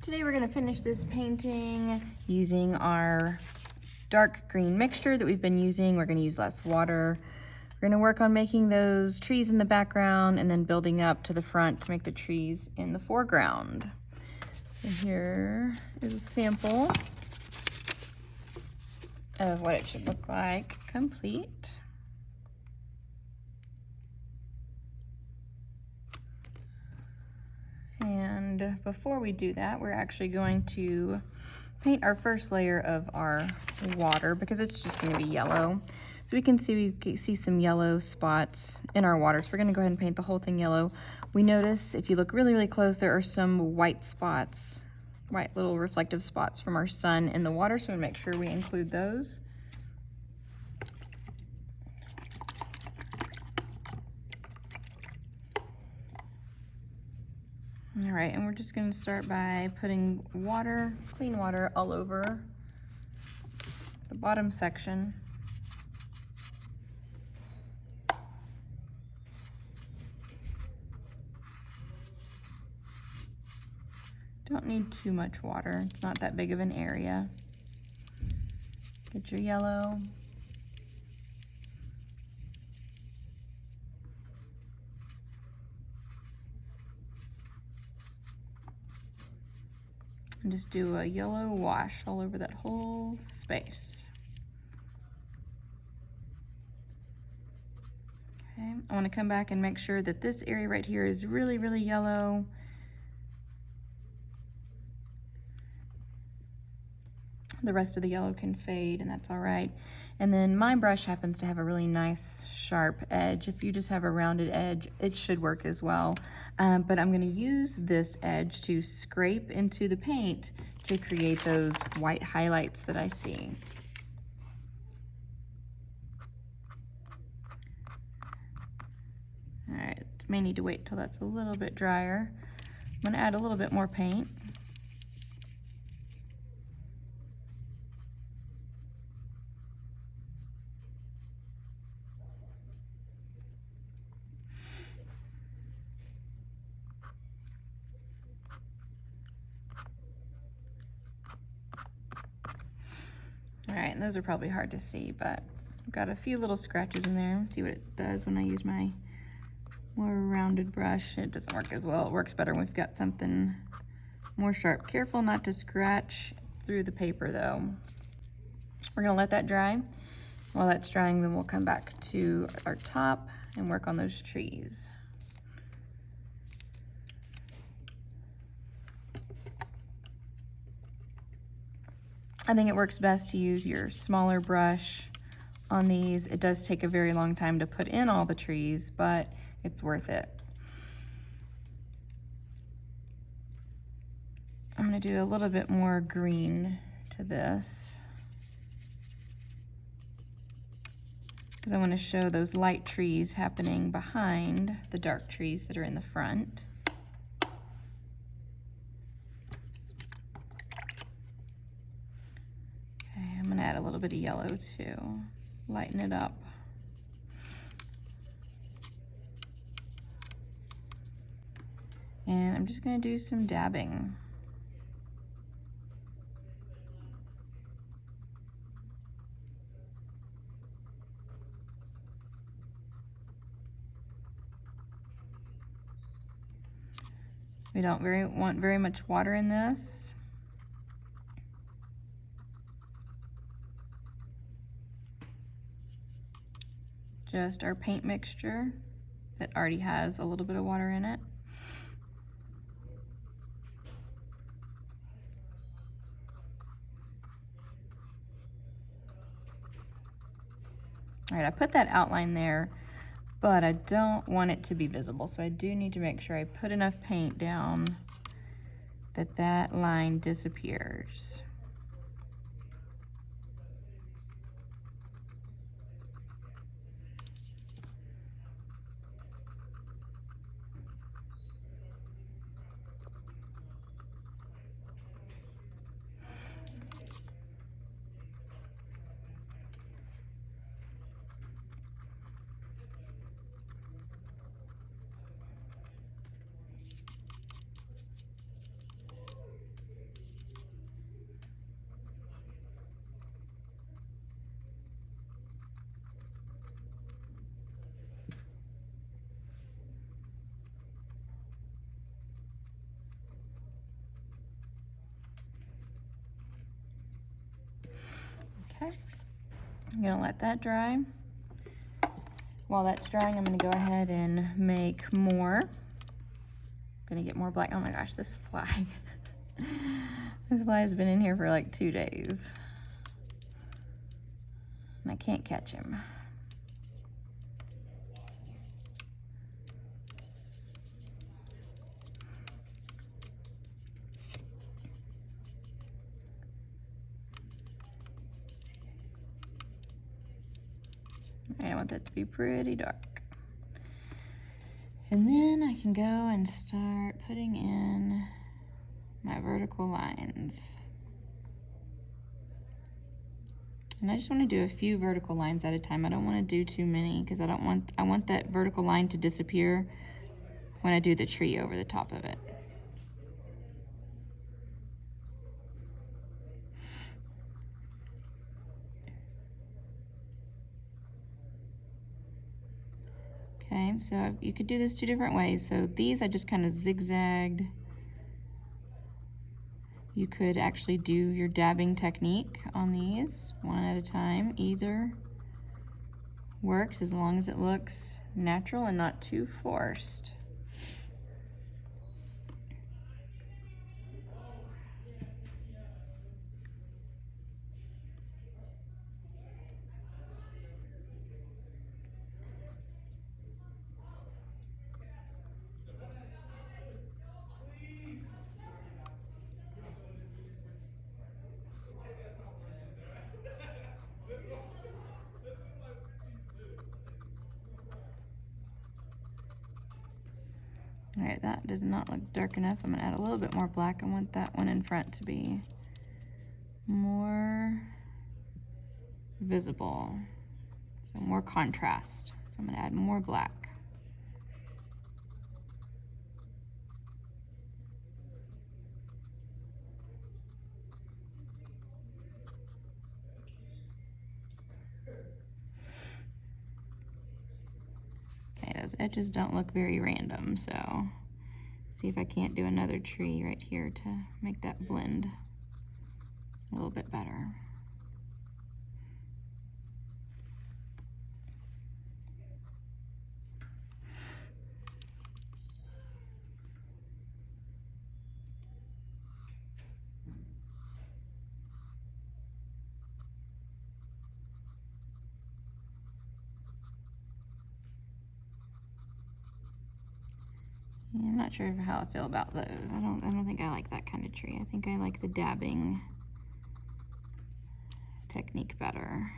Today we're going to finish this painting using our dark green mixture that we've been using. We're going to use less water. We're going to work on making those trees in the background and then building up to the front to make the trees in the foreground. So here is a sample of what it should look like complete. And before we do that, we're actually going to paint our first layer of our water because it's just going to be yellow. So we can see some yellow spots in our water. So we're going to go ahead and paint the whole thing yellow. We notice if you look really, really close, there are some white spots, white little reflective spots from our sun in the water. So we make sure we include those. All right, and we're just going to start by putting water, clean water, all over the bottom section. Don't need too much water. It's not that big of an area. Get your yellow. And just do a yellow wash all over that whole space. Okay, I want to come back and make sure that this area right here is really, really yellow. The rest of the yellow can fade, and that's all right. And then my brush happens to have a really nice sharp edge. If you just have a rounded edge, it should work as well. But I'm going to use this edge to scrape into the paint to create those white highlights that I see. All right, may need to wait till that's a little bit drier. I'm going to add a little bit more paint. All right, and those are probably hard to see, but I've got a few little scratches in there. Let's see what it does when I use my more rounded brush. It doesn't work as well. It works better when we've got something more sharp. Careful not to scratch through the paper though. We're gonna let that dry. While that's drying, then we'll come back to our top and work on those trees. I think it works best to use your smaller brush on these. It does take a very long time to put in all the trees, but it's worth it. I'm gonna do a little bit more green to this because I want to show those light trees happening behind the dark trees that are in the front. I'm gonna add a little bit of yellow too, lighten it up. And I'm just gonna do some dabbing. We don't want very much water in this. Just our paint mixture that already has a little bit of water in it. All right, I put that outline there, but I don't want it to be visible, so I do need to make sure I put enough paint down that that line disappears. I'm gonna let that dry. While that's drying, I'm gonna go ahead and make more. I'm gonna get more black. Oh my gosh, this fly. This fly has been in here for like 2 days. And I can't catch him. I want that to be pretty dark. And then I can go and start putting in my vertical lines. And I just want to do a few vertical lines at a time. I don't want to do too many because I want that vertical line to disappear when I do the tree over the top of it. Okay, so you could do this 2 different ways. So these I just kind of zigzagged. You could actually do your dabbing technique on these one at a time. Either works as long as it looks natural and not too forced. All right, that does not look dark enough, so I'm gonna add a little bit more black. I want that one in front to be more visible, so more contrast. So I'm gonna add more black. Okay, those edges don't look very random, so see if I can't do another tree right here to make that blend a little bit better. I'm not sure how I feel about those. I don't think I like that kind of tree. I think I like the dabbing technique better.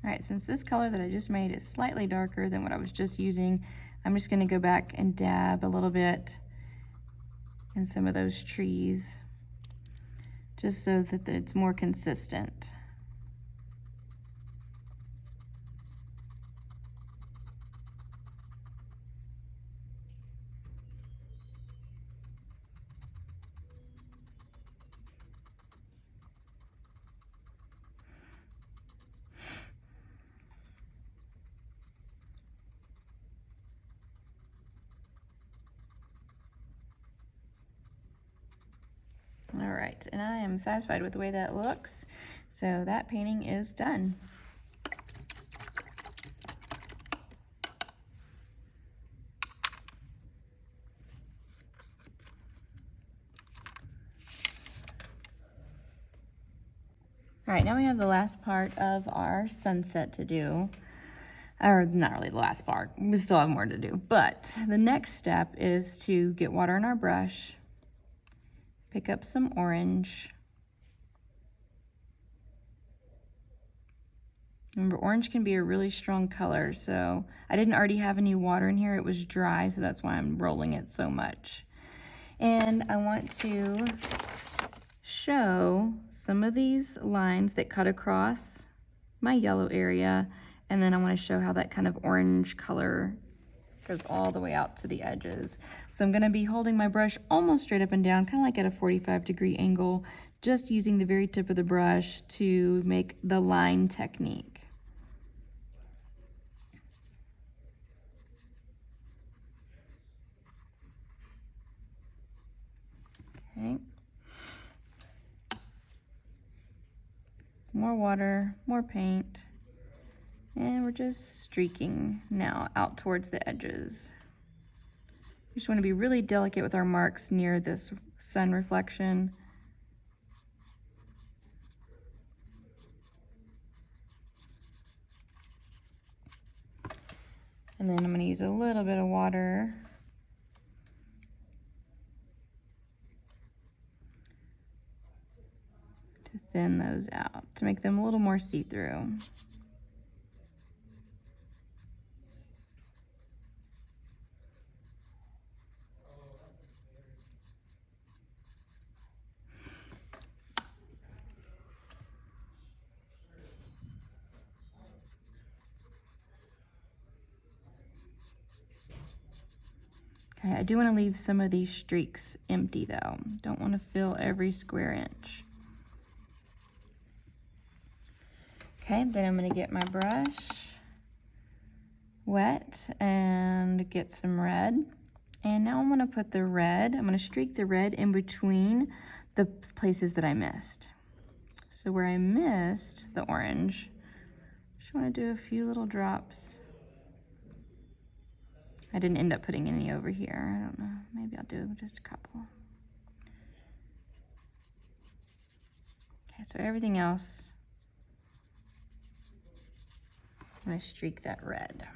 All right, since this color that I just made is slightly darker than what I was just using, I'm just gonna go back and dab a little bit in some of those trees, just so that it's more consistent. All right, and I am satisfied with the way that looks. So that painting is done. All right, now we have the last part of our sunset to do. Or not really the last part, we still have more to do. But the next step is to get water in our brush, pick up some orange. Remember, orange can be a really strong color, so I didn't already have any water in here. It was dry, so that's why I'm rolling it so much. And I want to show some of these lines that cut across my yellow area, and then I want to show how that kind of orange color goes all the way out to the edges. So I'm going to be holding my brush almost straight up and down, kind of like at a 45-degree angle, just using the very tip of the brush to make the line technique. Okay. More water, more paint, and we're just streaking now out towards the edges. We just want to be really delicate with our marks near this sun reflection. And then I'm going to use a little bit of water to thin those out, to make them a little more see-through. Okay, I do want to leave some of these streaks empty though. Don't want to fill every square inch. Okay, then I'm going to get my brush wet and get some red. And now I'm going to put the red, I'm going to streak the red in between the places that I missed. So where I missed the orange, just want to do a few little drops. I didn't end up putting any over here. I don't know. Maybe I'll do just a couple. Okay, so everything else, I'm going to streak that red.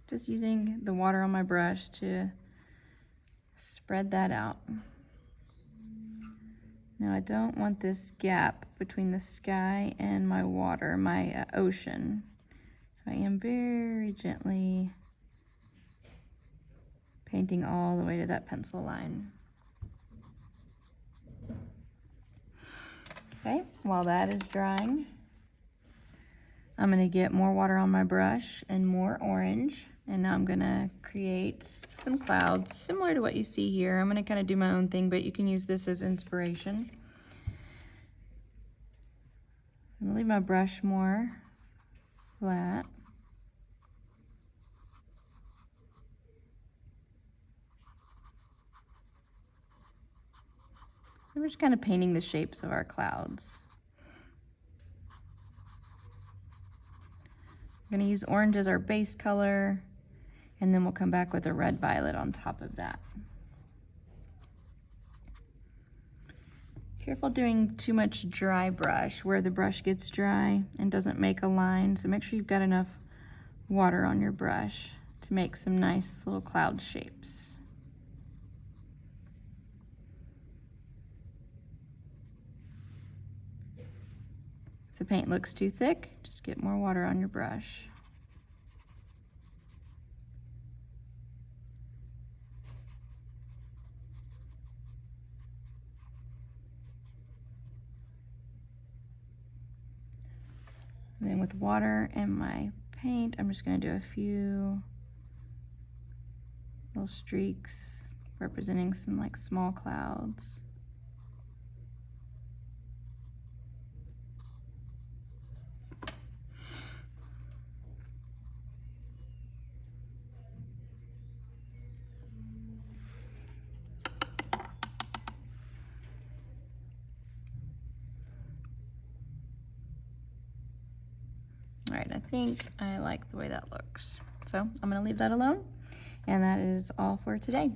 Just using the water on my brush to spread that out. Now I don't want this gap between the sky and my water, my ocean. So I am very gently painting all the way to that pencil line. Okay, while that is drying, I'm going to get more water on my brush and more orange. And now I'm going to create some clouds similar to what you see here. I'm going to kind of do my own thing, but you can use this as inspiration. I'm going to leave my brush more flat. And we're just kind of painting the shapes of our clouds. I'm going to use orange as our base color, and then we'll come back with a red violet on top of that. Careful doing too much dry brush where the brush gets dry and doesn't make a line. So make sure you've got enough water on your brush to make some nice little cloud shapes. If the paint looks too thick, just get more water on your brush. And then with water and my paint, I'm just going to do a few little streaks representing some like small clouds. All right, I think I like the way that looks. So I'm gonna leave that alone. And that is all for today.